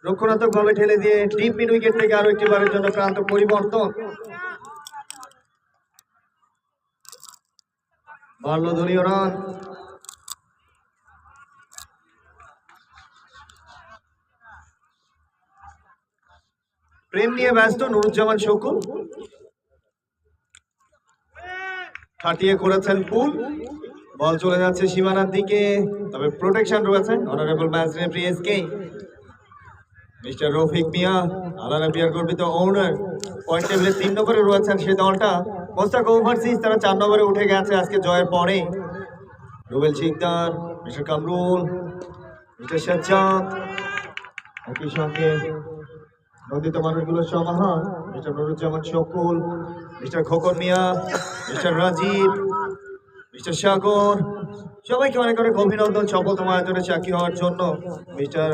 রক্ষণাত্মক ভাবে ঠেলে দিয়ে ডিপ মিড উইকেট থেকে আরো একটি বারের জন্য প্রান্ত পরিবর্তন। বাড়ল দলীয় রান। প্রেম নিয়ে ব্যস্ত নুরুজ্জামান শকুন, খাটিয়ে করেছেন পুল। বল চলে যাচ্ছে সীমানার দিকে, তবে প্রোটেকশন রয়েছে honourable match referee SK mister Rafiq Mia, আলাদা প্লেয়ার গর্বিত ওনার। পয়েন্ট টেবিলে 3 নম্বরে রয়েছেন সে দলটা। মোস্তাক ওভারসিজ তারা 4 নম্বরে উঠে গেছে আজকে জয়ের পরে। রুবেল শিকদার, মিস্টার কামরুল, মিস্টার সাজ্জাদ, একই সঙ্গে নন্দিত মানুষগুলোর সমাহার মিস্টার নুরুজ্জামান শকুল, মিস্টার খোকন মিয়া, মিস্টার রাজীব, মিস্টার সাগর, সবাইকে অনেক অনেক অভিনন্দন সফলতম আয়োজনে সাক্ষী হওয়ার জন্য। মিস্টার